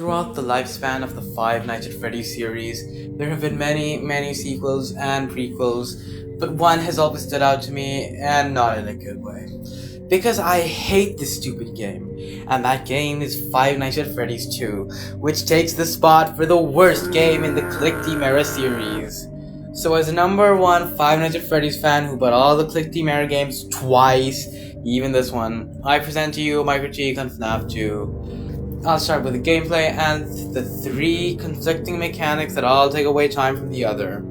Throughout the lifespan of the Five Nights at Freddy's series, there have been many sequels and prequels, but one has always stood out to me, and not in a good way. Because I hate this stupid game, and that game is Five Nights at Freddy's 2, which takes the spot for the worst game in the Click Team era series. So as a number one Five Nights at Freddy's fan who bought all the Click Team era games twice, even this one, I present to you my critique on FNaF 2. I'll start with the gameplay and the three conflicting mechanics that all take away time from the other.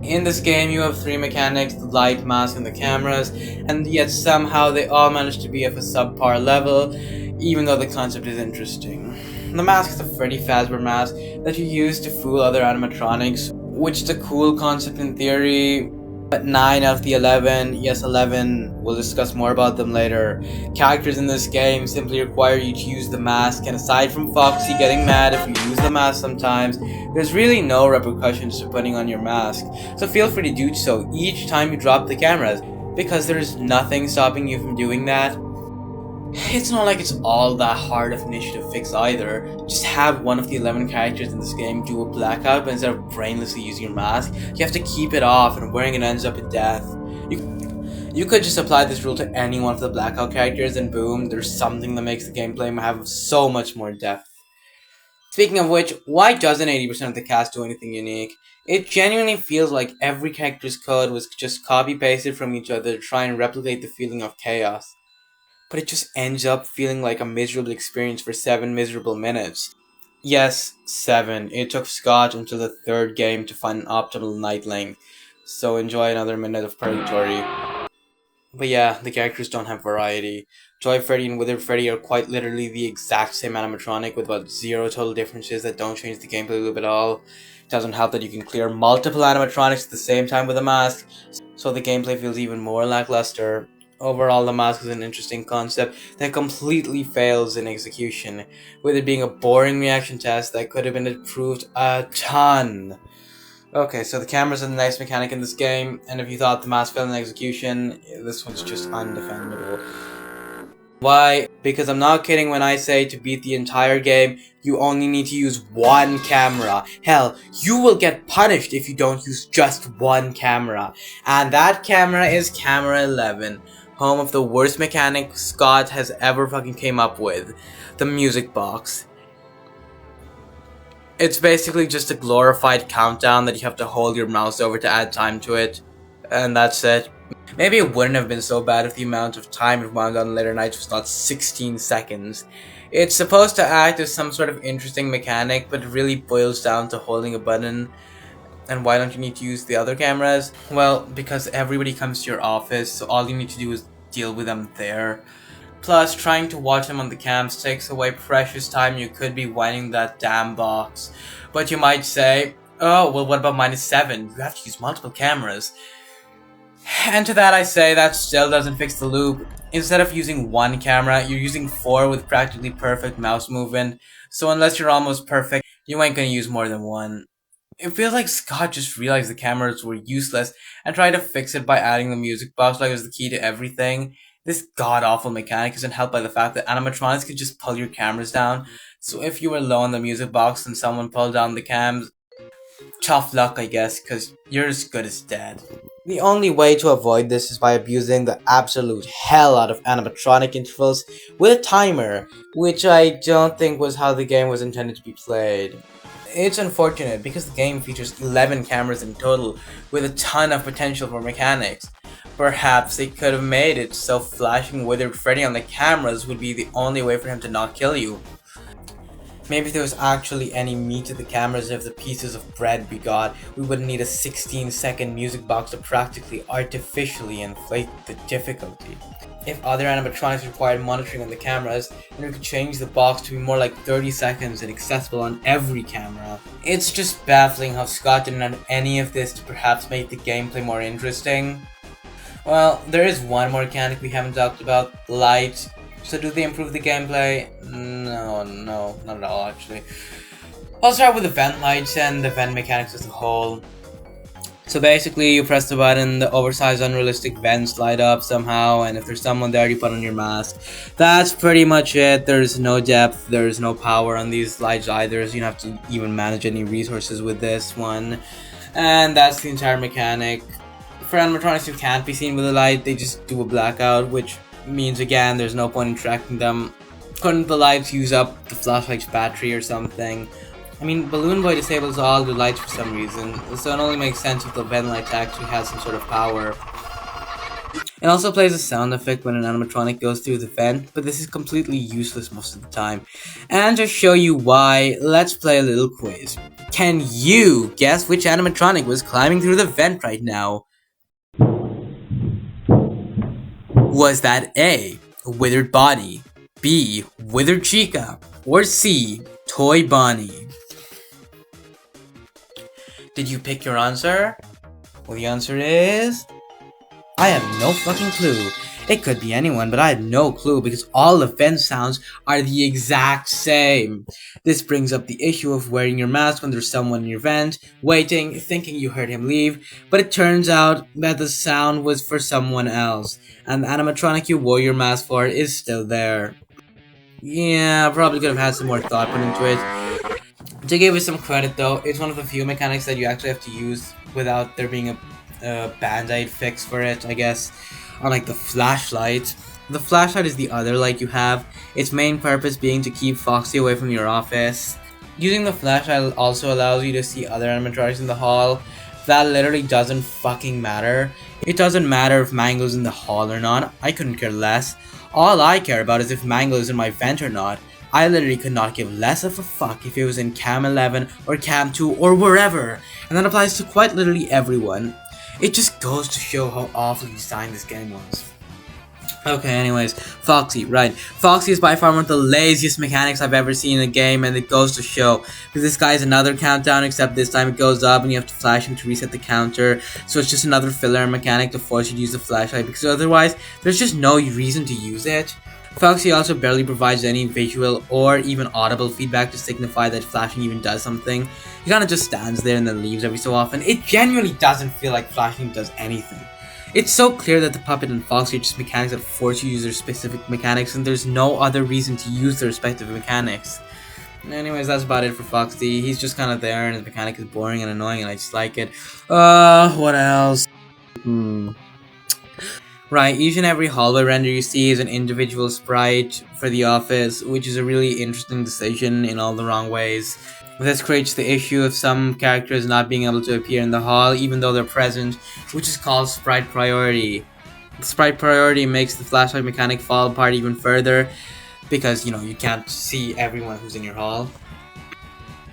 In this game, you have three mechanics: the light, mask, and the cameras, and yet somehow they all manage to be of a subpar level, even though the concept is interesting. The mask is a Freddy Fazbear mask that you use to fool other animatronics, which is a cool concept in theory, but 9 out of the 11, yes 11, we'll discuss more about them later, characters in this game simply require you to use the mask, and aside from Foxy getting mad if you use the mask sometimes, there's really no repercussions to putting on your mask, so feel free to do so each time you drop the cameras, because there's nothing stopping you from doing that. It's not like it's all that hard of an issue to fix either. Just have one of the 11 characters in this game do a blackout, but instead of brainlessly using your mask, you have to keep it off, and wearing it ends up in death. You could just apply this rule to any one of the blackout characters, and boom, there's something that makes the gameplay have so much more depth. Speaking of which, why doesn't 80% of the cast do anything unique? It genuinely feels like every character's code was just copy-pasted from each other to try and replicate the feeling of chaos. But it just ends up feeling like a miserable experience for 7 miserable minutes. Yes, 7. It took Scott until the 3rd game to find an optimal night length, so enjoy another minute of purgatory. But yeah, the characters don't have variety. Joy Freddy and Withered Freddy are quite literally the exact same animatronic with about 0 total differences that don't change the gameplay loop at all. It doesn't help that you can clear multiple animatronics at the same time with a mask, so the gameplay feels even more lackluster. Overall, the mask is an interesting concept that completely fails in execution, with it being a boring reaction test that could have been improved a ton. Okay, so the camera's a nice mechanic in this game, and if you thought the mask failed in execution, this one's just undefendable. Why? Because I'm not kidding when I say to beat the entire game, you only need to use one camera. Hell, you will get punished if you don't use just one camera. And that camera is camera 11. Home of the worst mechanic Scott has ever fucking came up with. The music box. It's basically just a glorified countdown that you have to hold your mouse over to add time to it. And that's it. Maybe it wouldn't have been so bad if the amount of time it wound on later nights was not 16 seconds. It's supposed to act as some sort of interesting mechanic, but it really boils down to holding a button. And why don't you need to use the other cameras? Well, because everybody comes to your office, so all you need to do is deal with them there. Plus, trying to watch them on the cams takes away precious time you could be winding that damn box. But you might say, oh, well what about -7? You have to use multiple cameras. And to that I say, that still doesn't fix the loop. Instead of using one camera, you're using 4 with practically perfect mouse movement. So unless you're almost perfect, you ain't gonna use more than one. It feels like Scott just realized the cameras were useless and tried to fix it by adding the music box like it was the key to everything. This god-awful mechanic isn't helped by the fact that animatronics could just pull your cameras down. So if you were low on the music box and someone pulled down the cams, tough luck I guess, cause you're as good as dead. The only way to avoid this is by abusing the absolute hell out of animatronic intervals with a timer, which I don't think was how the game was intended to be played. It's unfortunate because the game features 11 cameras in total with a ton of potential for mechanics. Perhaps they could have made it so flashing Withered Freddy on the cameras would be the only way for him to not kill you. Maybe if there was actually any meat to the cameras of the pieces of bread we got, we wouldn't need a 16-second music box to practically artificially inflate the difficulty. If other animatronics required monitoring on the cameras, then we could change the box to be more like 30 seconds and accessible on every camera. It's just baffling how Scott didn't add any of this to perhaps make the gameplay more interesting. Well, there is one more mechanic we haven't talked about, light. So do they improve the gameplay? No, not at all actually. I'll start with the vent lights and the vent mechanics as a whole. So basically, you press the button, the oversized unrealistic vents light up somehow, and if there's someone there, you put on your mask. That's pretty much it. There's no depth, there's no power on these lights either, so you don't have to even manage any resources with this one. And that's the entire mechanic. For animatronics who can't be seen with a light, they just do a blackout, which means again, there's no point in tracking them. Couldn't the lights use up the flashlight's battery or something? I mean, Balloon Boy disables all the lights for some reason, so it only makes sense if the vent light actually has some sort of power. It also plays a sound effect when an animatronic goes through the vent, but this is completely useless most of the time. And to show you why, let's play a little quiz. Can you guess which animatronic was climbing through the vent right now? Was that A, Withered Body, B, Withered Chica, or C, Toy Bonnie? Did you pick your answer? Well, the answer is... I have no fucking clue. It could be anyone, but I had no clue because all the vent sounds are the exact same. This brings up the issue of wearing your mask when there's someone in your vent, waiting, thinking you heard him leave, but it turns out that the sound was for someone else, and the animatronic you wore your mask for is still there. Yeah, I probably could have had some more thought put into it. To give it some credit though, it's one of the few mechanics that you actually have to use without there being a band-aid fix for it, I guess. Unlike the flashlight. The flashlight is the other light you have, its main purpose being to keep Foxy away from your office. Using the flashlight also allows you to see other animatronics in the hall. That literally doesn't fucking matter. It doesn't matter if Mango's in the hall or not, I couldn't care less. All I care about is if Mango is in my vent or not. I literally could not give less of a fuck if it was in Cam 11 or Cam 2 or wherever, and that applies to quite literally everyone. It just goes to show how awfully designed this game was. Okay, anyways, Foxy, right. Foxy is by far one of the laziest mechanics I've ever seen in a game, and it goes to show. Because this guy is another countdown, except this time it goes up and you have to flash him to reset the counter. So it's just another filler mechanic to force you to use the flashlight, because otherwise, there's just no reason to use it. Foxy also barely provides any visual or even audible feedback to signify that flashing even does something. He kinda just stands there and then leaves every so often. It genuinely doesn't feel like flashing does anything. It's so clear that the puppet and Foxy are just mechanics that force you to use their specific mechanics, and there's no other reason to use their respective mechanics. Anyways, that's about it for Foxy. He's just kinda there and his mechanic is boring and annoying and I just like it. What else? Right, each and every hallway render you see is an individual sprite for the office, which is a really interesting decision in all the wrong ways. This creates the issue of some characters not being able to appear in the hall even though they're present, which is called sprite priority. Sprite priority makes the flashlight mechanic fall apart even further because, you can't see everyone who's in your hall.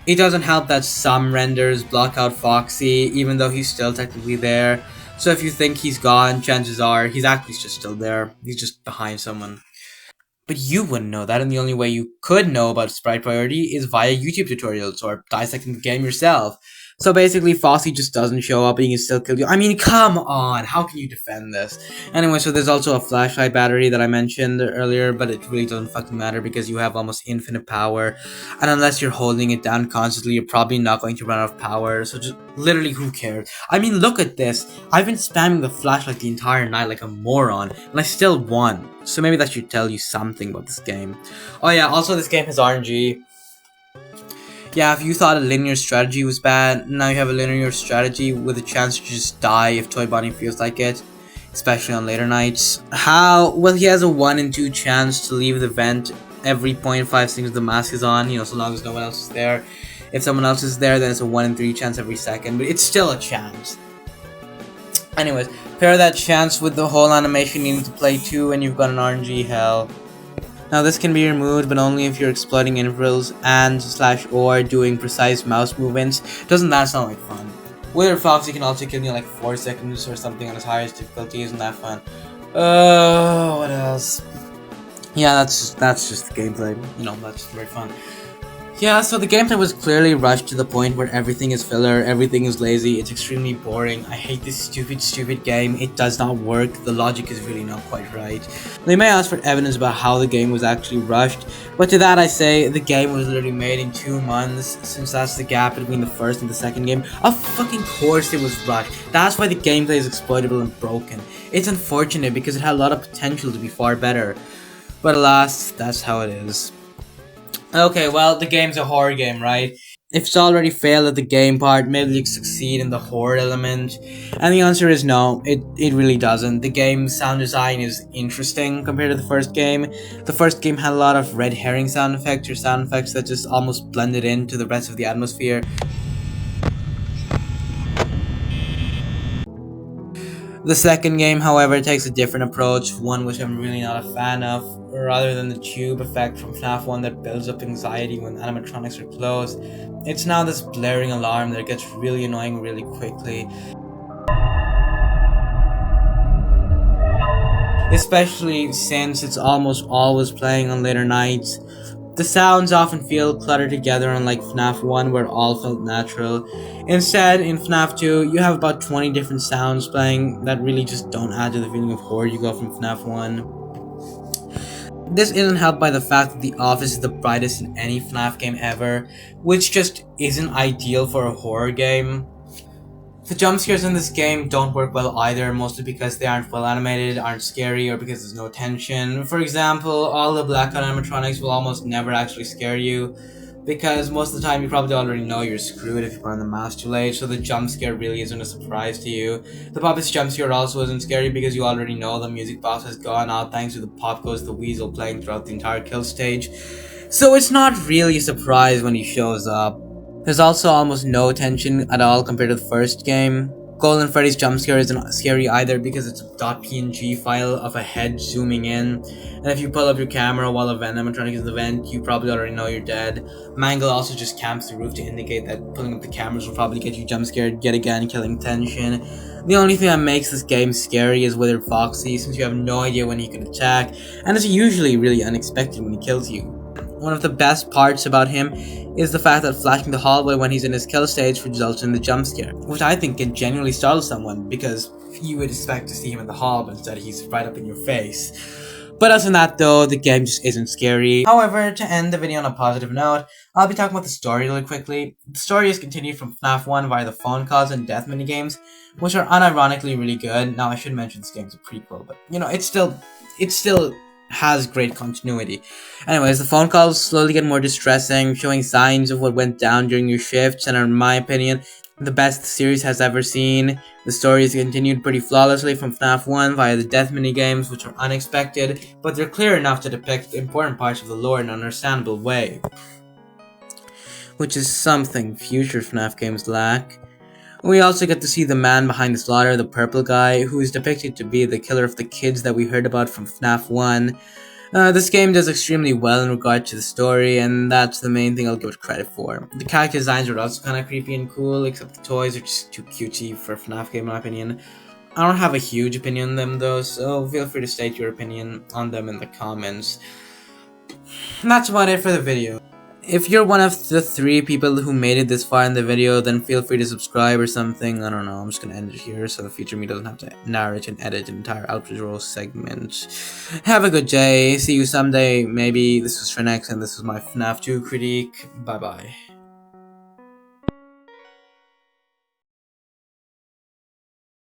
It doesn't help that some renders block out Foxy even though he's still technically there. So if you think he's gone, chances are he's actually just still there. He's just behind someone. But you wouldn't know that, and the only way you could know about sprite priority is via YouTube tutorials or dissecting the game yourself. So basically, Foxy just doesn't show up and he can still kill you. I mean, come on! How can you defend this? Anyway, so there's also a flashlight battery that I mentioned earlier, but it really doesn't fucking matter because you have almost infinite power. And unless you're holding it down constantly, you're probably not going to run out of power. So just literally, who cares? I mean, look at this. I've been spamming the flashlight the entire night like a moron, and I still won. So maybe that should tell you something about this game. Oh yeah, also this game has RNG. Yeah, if you thought a linear strategy was bad, now you have a linear strategy with a chance to just die if Toy Bonnie feels like it, especially on later nights. How? Well, he has a 1 in 2 chance to leave the vent every 0.5 seconds the mask is on, so long as no one else is there. If someone else is there, then it's a 1 in 3 chance every second, but it's still a chance. Anyways, pair that chance with the whole animation needing to play too, and you've got an RNG hell. Now this can be removed, but only if you're exploiting intervals and/or doing precise mouse movements. Doesn't that sound like fun? Wither Foxy can also kill you in like 4 seconds or something on his highest difficulty. Isn't that fun? What else? Yeah, that's just the gameplay. That's very fun. Yeah, so the gameplay was clearly rushed to the point where everything is filler, everything is lazy, it's extremely boring. I hate this stupid game. It does not work. The logic is really not quite right. They may ask for evidence about how the game was actually rushed, but to that I say the game was literally made in 2 months, since that's the gap between the first and the second game. Of fucking course it was rushed. That's why the gameplay is exploitable and broken. It's unfortunate because it had a lot of potential to be far better. But alas, that's how it is. Okay, well, the game's a horror game, right? If it's already failed at the game part, maybe you succeed in the horror element. And the answer is no, it really doesn't. The game's sound design is interesting compared to the first game. The first game had a lot of red herring sound effects, or sound effects that just almost blended into the rest of the atmosphere. The second game, however, takes a different approach, one which I'm really not a fan of. Rather than the tube effect from FNaF 1 that builds up anxiety when animatronics are close, it's now this blaring alarm that gets really annoying really quickly. Especially since it's almost always playing on later nights. The sounds often feel cluttered together, unlike FNaF 1 where all felt natural. Instead, in FNaF 2, you have about 20 different sounds playing that really just don't add to the feeling of horror you got from FNaF 1. This isn't helped by the fact that the office is the brightest in any FNaF game ever, which just isn't ideal for a horror game. The jump scares in this game don't work well either, mostly because they aren't well animated, aren't scary, or because there's no tension. For example, all the blackout animatronics will almost never actually scare you, because most of the time you probably already know you're screwed if you put on the mask too late, so the jump scare really isn't a surprise to you. The puppet's jump scare also isn't scary because you already know the music box has gone out thanks to the Pop Goes the Weasel playing throughout the entire kill stage. So it's not really a surprise when he shows up. There's also almost no tension at all compared to the first game. Golden Freddy's jump scare isn't scary either because it's a .png file of a head zooming in, and if you pull up your camera while a vent animatronic is in the vent, you probably already know you're dead. Mangle also just camps the roof to indicate that pulling up the cameras will probably get you jump scared yet again, killing tension. The only thing that makes this game scary is Withered Foxy, since you have no idea when he can attack, and it's usually really unexpected when he kills you. One of the best parts about him is the fact that flashing the hallway when he's in his kill stage results in the jump scare, which I think can genuinely startle someone, because you would expect to see him in the hall, but instead he's right up in your face. But other than that though, the game just isn't scary. However, to end the video on a positive note, I'll be talking about the story really quickly. The story is continued from FNaF 1 via the phone calls and death minigames, which are unironically really good. Now I should mention this game's a prequel, but you know, it's still has great continuity. Anyways, the phone calls slowly get more distressing, showing signs of what went down during your shifts, and are, in my opinion, the best the series has ever seen. The story is continued pretty flawlessly from FNaF 1 via the death minigames, which are unexpected, but they're clear enough to depict important parts of the lore in an understandable way, which is something future FNaF games lack. We also get to see the man behind the slaughter, the purple guy, who is depicted to be the killer of the kids that we heard about from FNaF 1. This game does extremely well in regard to the story, and that's the main thing I'll give it credit for. The character designs are also kind of creepy and cool, except the toys are just too cutesy for a FNaF game in my opinion. I don't have a huge opinion on them though, so feel free to state your opinion on them in the comments. And that's about it for the video. If you're one of the 3 people who made it this far in the video, then feel free to subscribe or something. I don't know, I'm just gonna end it here so the future me doesn't have to narrate and edit an entire outro segment. Have a good day, see you someday, maybe. This was FNaF and this was my FNaF 2 critique. Bye bye.